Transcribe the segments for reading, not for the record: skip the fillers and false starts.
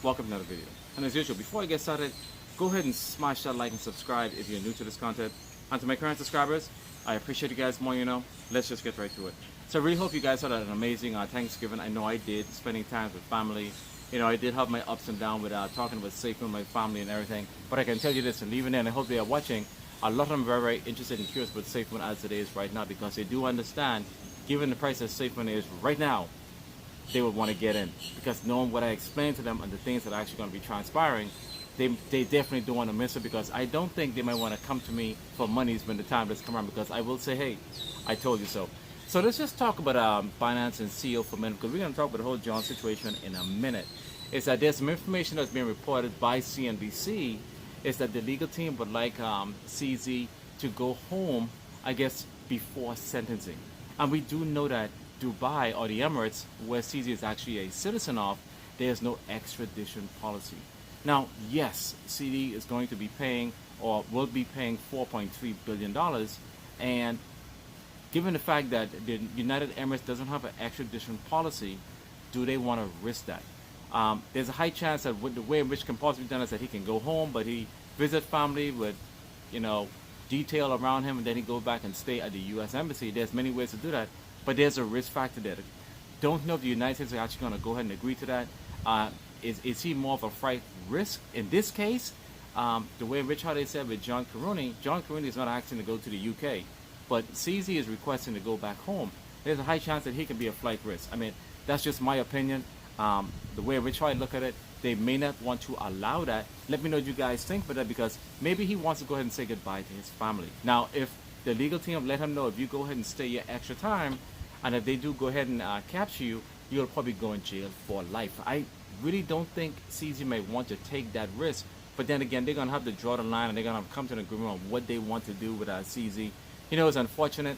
Welcome to another video. And as usual, before I get started, go ahead and smash that like and subscribe if you're new to this content. And to my current subscribers, I appreciate you guys more, Let's just get right to it. So I really hope you guys had an amazing Thanksgiving. I know I did, spending time with family. I did have my ups and downs with talking with Safemoon, my family and everything. But I can tell you this, and even then, I hope they are watching. A lot of them are very, very interested and curious about Safemoon as it is right now, because they do understand, given the price that Safemoon is right now, they would want to get in, because knowing what I explained to them and the things that are actually going to be transpiring, they definitely don't want to miss it, because I don't think they might want to come to me for monies when the time does come around, because I will say, hey, I told you so. So let's just talk about Binance and CEO for a minute, because we're going to talk about the whole John situation in a minute. Is that there's some information that's being reported by CNBC, is that the legal team would like CZ to go home, I guess, before sentencing. And we do know that Dubai, or the Emirates, where CZ is actually a citizen of, there's no extradition policy. Now, yes, CD is going to be paying, or will be paying, $4.3 billion. And given the fact that the United Emirates doesn't have an extradition policy, do they want to risk that? There's a high chance that with the way in which can possibly be done is that he can go home, but he visit family with, detail around him, and then he go back and stay at the U.S. Embassy. There's many ways to do that. But there's a risk factor there. Don't know if the United States are actually going to go ahead and agree to that. Is he more of a flight risk? In this case, the way in which how they said with John Karony is not asking to go to the UK, but CZ is requesting to go back home. There's a high chance that he can be a flight risk. I mean, that's just my opinion. The way in which I look at it, they may not want to allow that. Let me know what you guys think for that, because maybe he wants to go ahead and say goodbye to his family. Now, if the legal team let him know, if you go ahead and stay your extra time, and if they do go ahead and capture you, you'll probably go in jail for life. I really don't think CZ may want to take that risk. But then again, they're going to have to draw the line, and they're going to come to an agreement on what they want to do with CZ. It's unfortunate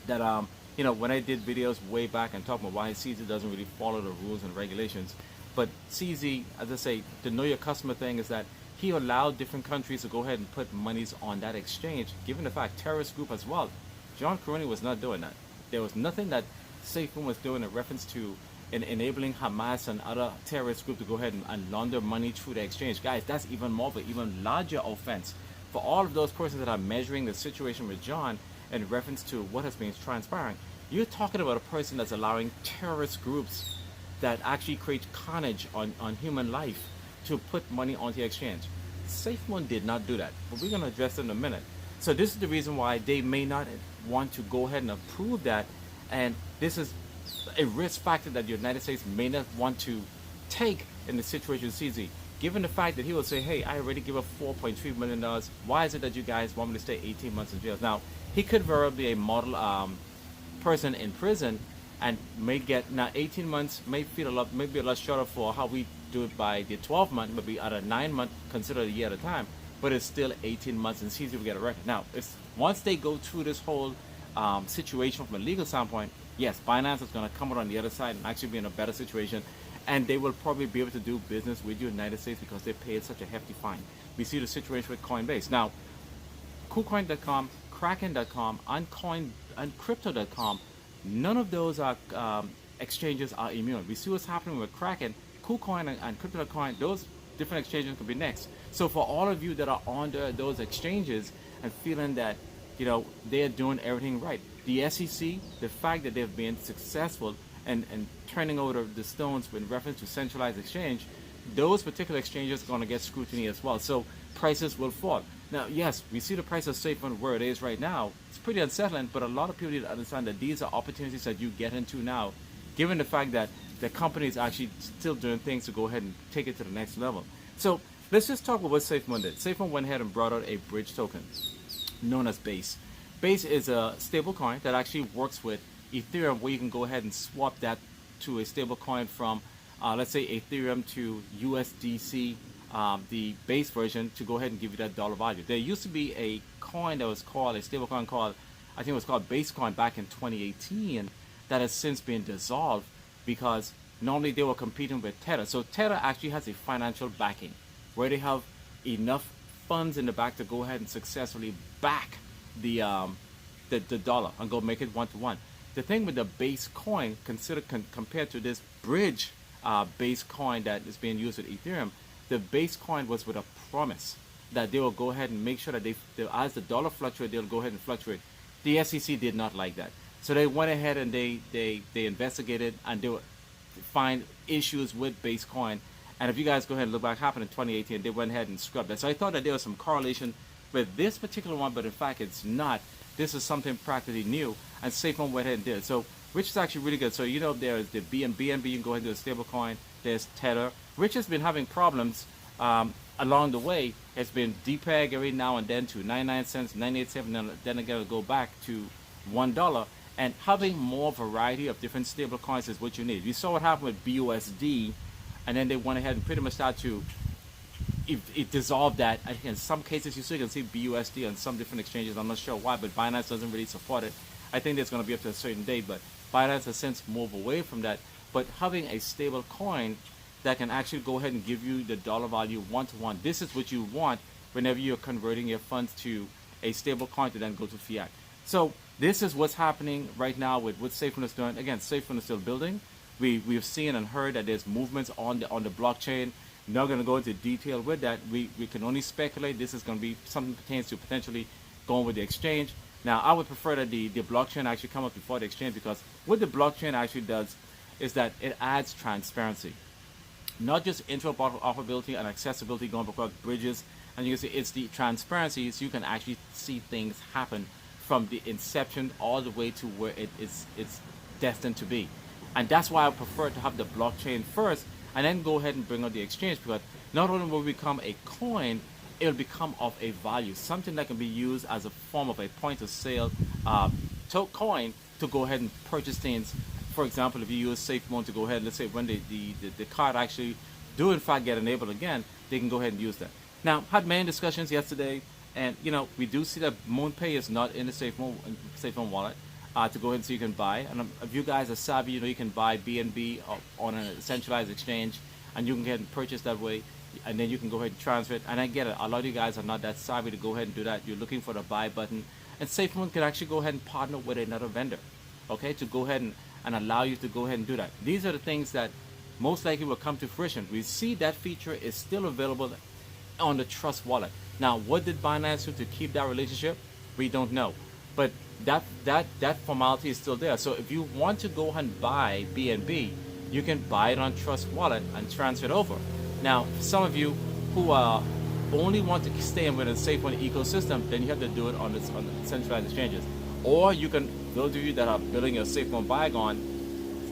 that, when I did videos way back and talking about why CZ doesn't really follow the rules and regulations. But CZ, as I say, the know your customer thing is that he allowed different countries to go ahead and put monies on that exchange, given the fact terrorist group as well. John Karony was not doing that. There was nothing that Safemoon was doing in reference to enabling Hamas and other terrorist groups to go ahead and launder money through the exchange. Guys, that's even more of an even larger offense. For all of those persons that are measuring the situation with John in reference to what has been transpiring, you're talking about a person that's allowing terrorist groups that actually create carnage on human life to put money onto the exchange. Safemoon did not do that, but we're going to address it in a minute. So this is the reason why they may not want to go ahead and approve that, and this is a risk factor that the United States may not want to take in the situation with CZ. Given the fact that he will say, hey, I already give up $4.3 million, why is it that you guys want me to stay 18 months in jail? Now, he could very well be a model person in prison, and may get, now 18 months may feel a lot, maybe a lot shorter for how we do it by the 12 month, maybe at a 9 month, consider a year at a time, but it's still 18 months and CZ will get a record. Now, once they go through this whole situation from a legal standpoint, yes, Binance is going to come out on the other side and actually be in a better situation, and they will probably be able to do business with the United States because they paid such a hefty fine. We see the situation with Coinbase. Now, KuCoin.com, Kraken.com, and Crypto.com, none of those are exchanges are immune. We see what's happening with Kraken, KuCoin, and Crypto.coin. Those different exchanges could be next. So for all of you that are on those exchanges and feeling that they are doing everything right, the SEC, the fact that they've been successful and turning over the stones with reference to centralized exchange, those particular exchanges are going to get scrutiny as well. So prices will fall. Now, yes, we see the price of Safemoon where it is right now. It's pretty unsettling, but a lot of people need to understand that these are opportunities that you get into now, given the fact that the company is actually still doing things to go ahead and take it to the next level. So let's just talk about what Safemoon did. Safemoon went ahead and brought out a bridge token known as Base. Base is a stable coin that actually works with Ethereum, where you can go ahead and swap that to a stable coin from, let's say, Ethereum to USDC, the base version, to go ahead and give you that dollar value. There used to be a coin that was called, a stable coin called, I think it was called Basecoin back in 2018, that has since been dissolved because normally they were competing with Tether. So Tether actually has a financial backing where they have enough funds in the back to go ahead and successfully back the dollar and go make it one-to-one. The thing with the base coin, compared to this bridge base coin that is being used with Ethereum, the base coin was with a promise that they will go ahead and make sure that as the dollar fluctuates, they'll go ahead and fluctuate. The SEC did not like that. So they went ahead and they investigated, and they would find issues with base coin. And if you guys go ahead and look back, happened in 2018, they went ahead and scrubbed that. So I thought that there was some correlation with this particular one, but in fact it's not. This is something practically new, and Safemoon went ahead and did it. So which is actually really good. So there's the BNB, you can go ahead and do a stable coin. There's Tether, which has been having problems along the way. It's been depeg every now and then to 99 cents, 98 cents, and then again it'll go back to $1. And having more variety of different stable coins is what you need. You saw what happened with BUSD, and then they went ahead and pretty much started to it dissolved that. In some cases, you still can see BUSD on some different exchanges. I'm not sure why, but Binance doesn't really support it. I think that's going to be up to a certain date, but Binance has since moved away from that. But having a stable coin that can actually go ahead and give you the dollar value one-to-one, this is what you want whenever you're converting your funds to a stable coin to then go to fiat. So this is what's happening right now with what Safemoon is doing. Again, Safemoon is still building. We've seen and heard that there's movements on the blockchain. Not going to go into detail with that. We can only speculate. This is going to be something pertains to potentially going with the exchange. Now, I would prefer that the blockchain actually come up before the exchange, because what the blockchain actually does is that it adds transparency. Not just interoperability and accessibility going across bridges. And you can see it's the transparency, so you can actually see things happen from the inception all the way to where it's destined to be. And that's why I prefer to have the blockchain first and then go ahead and bring on the exchange, because not only will it become a coin, it'll become of a value, something that can be used as a form of a point of sale coin to go ahead and purchase things. For example, if you use Safemoon to go ahead, let's say when the card actually do in fact get enabled again, they can go ahead and use that. Now, had many discussions yesterday, and we do see that MoonPay is not in the Safemoon wallet to go ahead and so you can buy. And if you guys are savvy, you can buy BNB on a centralized exchange, and you can go ahead and purchase that way, and then you can go ahead and transfer it. And I get it, a lot of you guys are not that savvy to go ahead and do that. You're looking for the buy button, and Safemoon can actually go ahead and partner with another vendor, okay, to go ahead and allow you to go ahead and do that. These are the things that most likely will come to fruition. We see that feature is still available on the Trust wallet. Now, what did Binance do to keep that relationship? We don't know, but that formality is still there. So if you want to go ahead and buy BNB, you can buy it on Trust wallet and transfer it over. Now, some of you who only want to stay within the Safemoon ecosystem, then you have to do it on the centralized exchanges. Or you can, those of you that are building your Safemoon bag on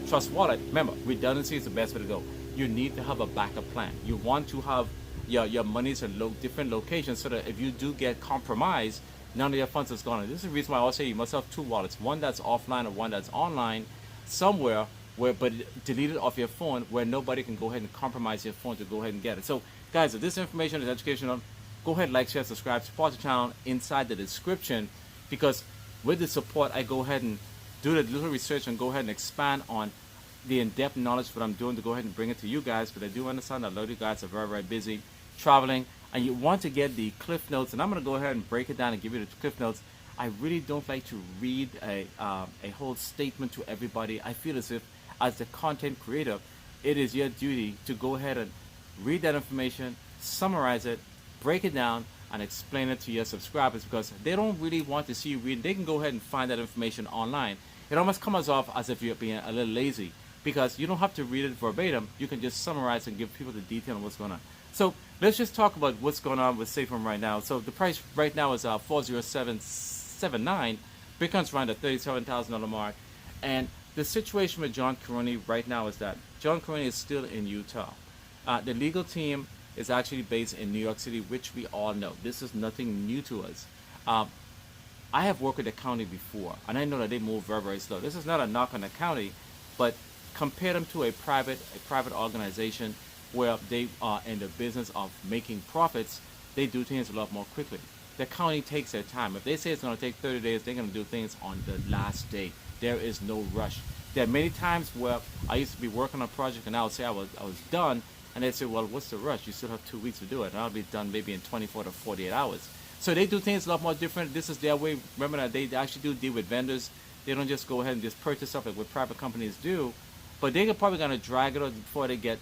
Trust wallet, remember, redundancy is the best way to go. You need to have a backup plan. You want to have your monies in different locations, so that if you do get compromised, none of your funds is gone. This is the reason why I always say you must have two wallets, one that's offline and one that's online somewhere, but delete it off your phone where nobody can go ahead and compromise your phone to go ahead and get it. So guys, if this information is educational, go ahead, like, share, subscribe, support the channel inside the description, because with the support, I go ahead and do the little research and go ahead and expand on the in-depth knowledge what I'm doing to go ahead and bring it to you guys. But I do understand that a lot of you guys are very, very busy traveling, and you want to get the cliff notes, and I'm going to go ahead and break it down and give you the cliff notes. I really don't like to read a whole statement to everybody. I feel as if, as the content creator, it is your duty to go ahead and read that information, summarize it, break it down, and explain it to your subscribers, because they don't really want to see you read. They can go ahead and find that information online. It almost comes off as if you're being a little lazy, because you don't have to read it verbatim. You can just summarize and give people the detail on what's going on. So let's just talk about what's going on with Safemoon right now. So the price right now is 407.79. Bitcoin's around the $37,000 mark. And the situation with John Karony right now is that John Karony is still in Utah. The legal team is actually based in New York City, which we all know. This is nothing new to us. I have worked with the county before, and I know that they move very, very slow. This is not a knock on the county, but compare them to a private organization where they are in the business of making profits. They do things a lot more quickly. The county takes their time. If they say it's going to take 30 days, they're going to do things on the last day. There is no rush. There are many times where I used to be working on a project, and I would say I was done, and they'd say, well, what's the rush? You still have 2 weeks to do it, and I'll be done maybe in 24 to 48 hours. So they do things a lot more different. This is their way. Remember that they actually do deal with vendors. They don't just go ahead and just purchase stuff like what private companies do. but they're probably going to drag it out before they get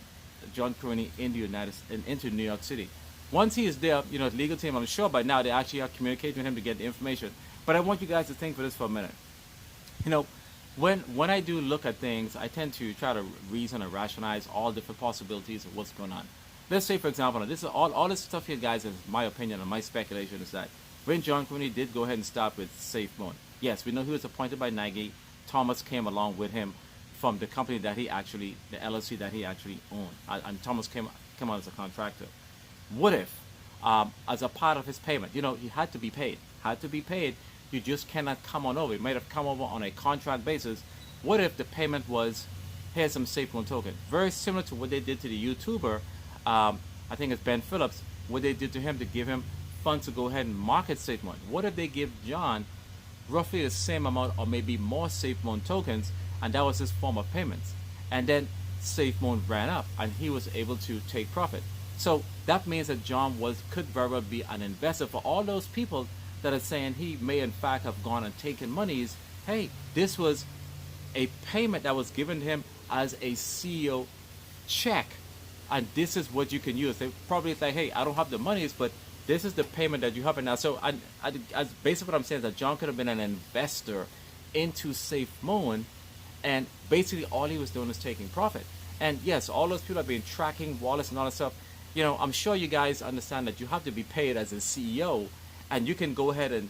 John Karony into New York City. Once he is there, the legal team, I'm sure by now they actually are communicating with him to get the information. But I want you guys to think for this for a minute. When I do look at things, I tend to try to reason and rationalize all different possibilities of what's going on. Let's say, for example, this is all this stuff here, guys, is my opinion and my speculation is that when John Karony did go ahead and start with Safemoon, yes, we know he was appointed by Nagy. Thomas came along with him from the company that the LLC that he actually owned, and Thomas came on as a contractor. What if, as a part of his payment, he had to be paid. You just cannot come on over. He might have come over on a contract basis. What if the payment was, here's some Safemoon token, very similar to what they did to the YouTuber, I think it's Ben Phillips, what they did to him to give him funds to go ahead and market Safemoon. What if they give John roughly the same amount or maybe more Safemoon tokens, and that was his form of payments, and then Safemoon ran up and he was able to take profit? So that means that John could very well be an investor for all those people that are saying he may in fact have gone and taken monies. Hey, this was a payment that was given to him as a CEO check, and this is what you can use. They probably say, hey, I don't have the monies, but this is the payment that you have now. So as basically what I'm saying is that John could have been an investor into Safemoon, and basically all he was doing is taking profit. And yes, all those people have been tracking wallets and all that stuff. I'm sure you guys understand that you have to be paid as a CEO, and you can go ahead and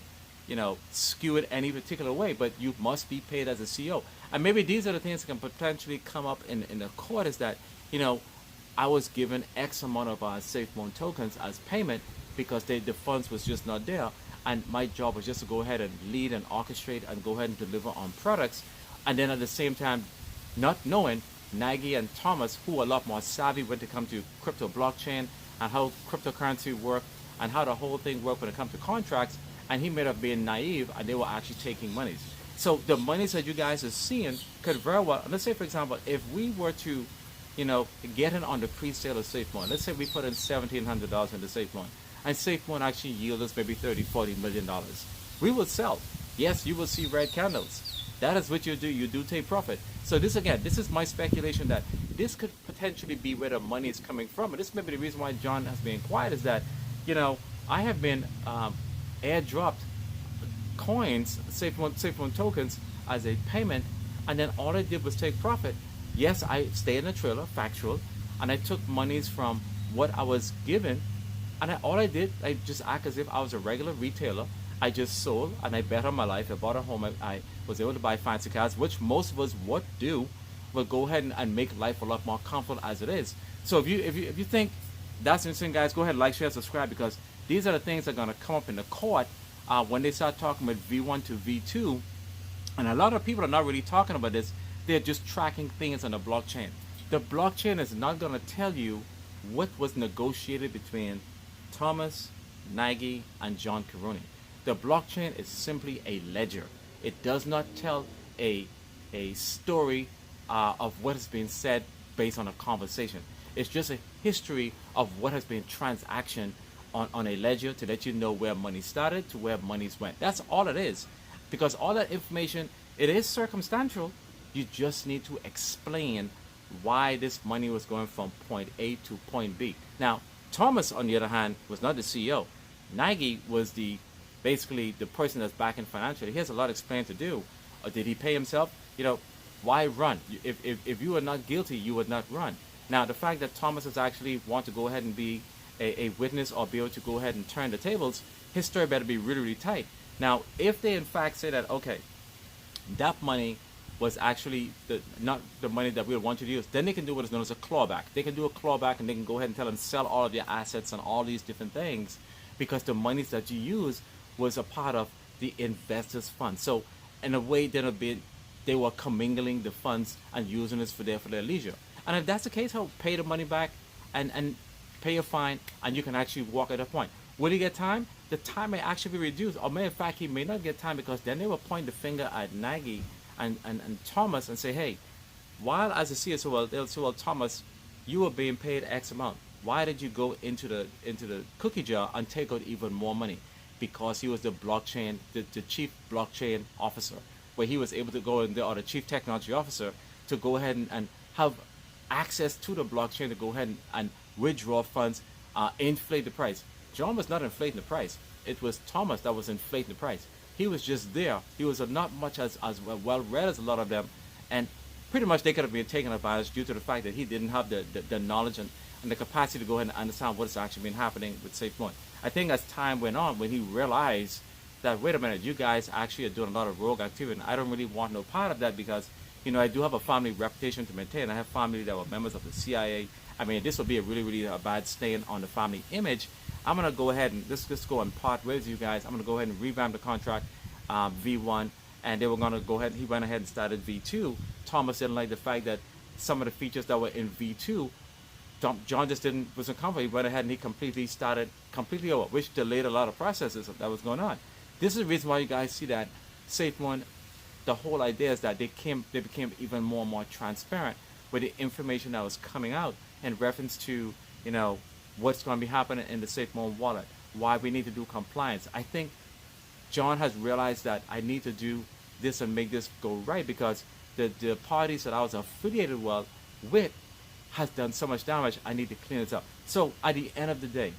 skew it any particular way, but you must be paid as a CEO. And maybe these are the things that can potentially come up in the court, is that I was given X amount of Safemoon tokens as payment because the funds was just not there, and my job was just to go ahead and lead and orchestrate and go ahead and deliver on products, and then at the same time not knowing Nagy and Thomas, who are a lot more savvy when it comes to crypto blockchain and how cryptocurrency work and how the whole thing worked when it comes to contracts, and he may have been naive and they were actually taking monies. So the monies that you guys are seeing could very well, let's say for example, if we were to get in on the pre-sale of Safemoon, let's say we put in $1,700 into Safemoon, and Safemoon actually yield us maybe $30-40 million. We will sell. Yes, you will see red candles. That is what you do. You do take profit. So this is my speculation that this could potentially be where the money is coming from. And this may be the reason why John has been quiet, is that, I have been airdropped coins, Safemoon tokens, as a payment, and then all I did was take profit. Yes, I stayed in the trailer, factual, and I took monies from what I was given, and all I did, I just act as if I was a regular retailer. I just sold and I bet on my life. I bought a home. I was able to buy fancy cars, which most of us would do. Will go ahead and make life a lot more comfortable as it is. So if you think that's interesting, guys, go ahead, like, share, subscribe, because these are the things that are going to come up in the court when they start talking about V1 to V2. And a lot of people are not really talking about this. They're just tracking things on the blockchain. The blockchain is not going to tell you what was negotiated between Thomas, Nagy, and John Karony. The blockchain is simply a ledger. It does not tell a story of what has been said based on a conversation. It's just a history of what has been transactioned on a ledger to let you know where money started to where monies went. That's all it is. Because all that information, it is circumstantial. You just need to explain why this money was going from point A to point B. Now, Thomas, on the other hand, was not the CEO. Nagy was basically the person that's backing financially. He has a lot of explaining to do. Did he pay himself? Why run? If you are not guilty, you would not run. Now, the fact that Thomas has actually want to go ahead and be a witness or be able to go ahead and turn the tables, his story better be really, really tight. Now, if they in fact say that, okay, that money was actually not the money that we would want you to use, then they can do what is known as a clawback. They can do a clawback and they can go ahead and tell them sell all of your assets and all these different things because the monies that you use was a part of the investors' fund. So in a way, they were commingling the funds and using this for their leisure. And if that's the case, I'll pay the money back and pay your fine, and you can actually walk at a point. Will he get time? The time may actually be reduced, or in fact, he may not get time, because then they will point the finger at Nagy and Thomas and say, hey, while as a CEO, they'll say, well, Thomas, you were being paid X amount. Why did you go into the cookie jar and take out even more money? Because he was the blockchain, the chief blockchain officer, where he was able to go in there, or the chief technology officer, to go ahead and have access to the blockchain to go ahead and withdraw funds, inflate the price. John was not inflating the price. It was Thomas that was inflating the price. He was just there. He was not much as well read as a lot of them, and pretty much they could have been taken advantage due to the fact that he didn't have the knowledge and the capacity to go ahead and understand what's actually been happening with Safemoon. I think as time went on, when he realized that, wait a minute, you guys actually are doing a lot of rogue activity, and I don't really want no part of that because, you know, I do have a family reputation to maintain. I have family that were members of the CIA. I mean, this would be a really bad stain on the family image. I'm going to go ahead and let's go and part ways with you guys. I'm going to go ahead and revamp the contract, V1, and they were going to go ahead. He went ahead and started V2. Thomas didn't like the fact that some of the features that were in V2, John just wasn't comfortable. He went ahead and he completely over, which delayed a lot of processes that was going on. This is the reason why you guys see that Safemoon, the whole idea is that they became even more and more transparent with the information that was coming out in reference to, you know, what's going to be happening in the Safemoon wallet, why we need to do compliance. I think John has realized that I need to do this and make this go right because the parties that I was affiliated with has done so much damage. I need to clean it up. So at the end of the day,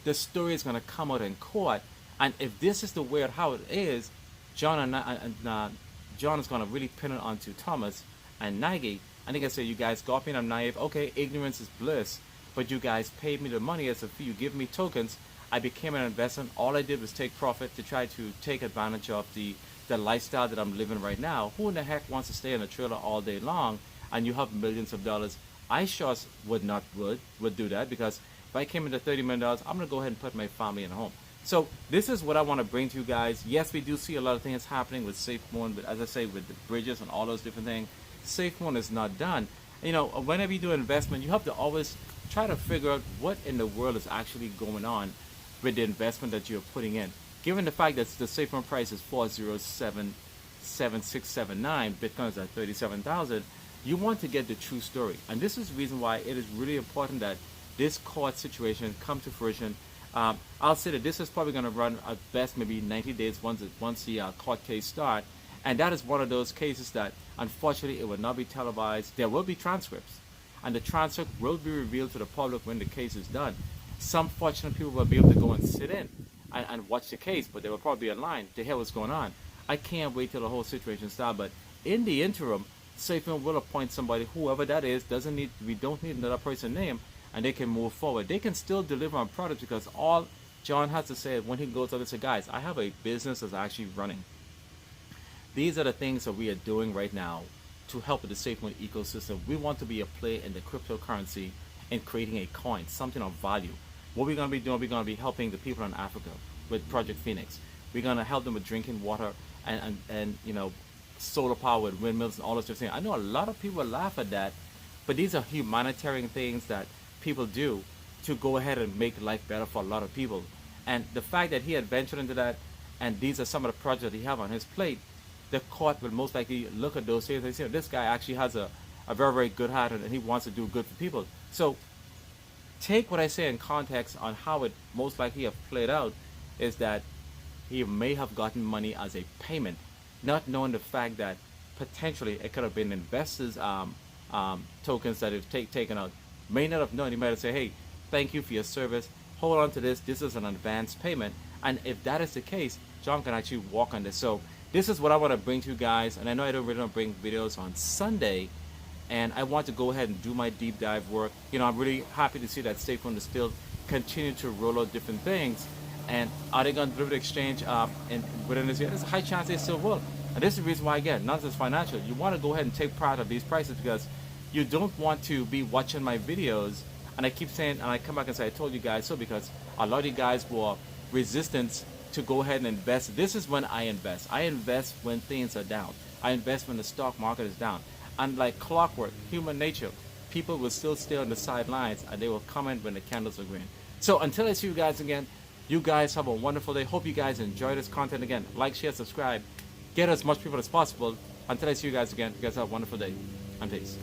the story is going to come out in court, and if this is the way how it is, John is going to really pin it onto Thomas and Nagy. And they can say, you guys got me and I'm naive. Okay, ignorance is bliss, but you guys paid me the money as a fee. You give me tokens. I became an investment. All I did was take profit to try to take advantage of the lifestyle that I'm living right now. Who in the heck wants to stay in a trailer all day long and you have millions of dollars? I sure would do that, because if I came into $30 million, I'm going to go ahead and put my family in a home. So this is what I want to bring to you guys. Yes, we do see a lot of things happening with Safemoon, but as I say, with the bridges and all those different things, Safemoon is not done. You know, whenever you do investment, you have to always try to figure out what in the world is actually going on with the investment that you're putting in. Given the fact that the Safemoon price is 4077679, Bitcoin is at 37,000, you want to get the true story. And this is the reason why it is really important that this court situation come to fruition. I'll say that this is probably going to run at best maybe 90 days once the court case starts. And that is one of those cases that, unfortunately, it will not be televised. There will be transcripts, and the transcript will be revealed to the public when the case is done. Some fortunate people will be able to go and sit in and watch the case, but they will probably be online to hear what's going on. I can't wait till the whole situation starts, but in the interim, Safemoon will appoint somebody, whoever that is. We don't need another person's name, and they can move forward. They can still deliver on products, because all John has to say when he goes up and says, guys, I have a business that's actually running. These are the things that we are doing right now to help with the Safemoon ecosystem. We want to be a player in the cryptocurrency and creating a coin, something of value. What we're going to be doing, we're going to be helping the people in Africa with Project Phoenix. We're going to help them with drinking water and you know, solar power with windmills and all those different things. I know a lot of people laugh at that, but these are humanitarian things that people do to go ahead and make life better for a lot of people. And the fact that he had ventured into that, and these are some of the projects that he have on his plate, the court will most likely look at those things and say, this guy actually has a very good heart, and he wants to do good for people. So take what I say in context on how it most likely have played out, is that he may have gotten money as a payment, not knowing the fact that potentially it could have been investors' tokens that have taken out. May not have known. He might have said, hey, thank you for your service. Hold on to this. This is an advance payment. And if that is the case, John can actually walk on this. So this is what I want to bring to you guys. And I know I don't really bring videos on Sunday, and I want to go ahead and do my deep dive work. You know, I'm really happy to see that Safemoon is still continue to roll out different things. And are they going to deliver the exchange within this year? There's a high chance they still will. And this is the reason why, again, not just financial. You want to go ahead and take part of these prices, because you don't want to be watching my videos. And I keep saying, and I come back and say, I told you guys so, because a lot of you guys were resistant to go ahead and invest. This is when I invest. I invest when things are down. I invest when the stock market is down. And like clockwork, human nature, people will still stay on the sidelines, and they will comment when the candles are green. So until I see you guys again, you guys have a wonderful day. Hope you guys enjoy this content. Again, like, share, subscribe. Get as much people as possible. Until I see you guys again, you guys have a wonderful day. And peace.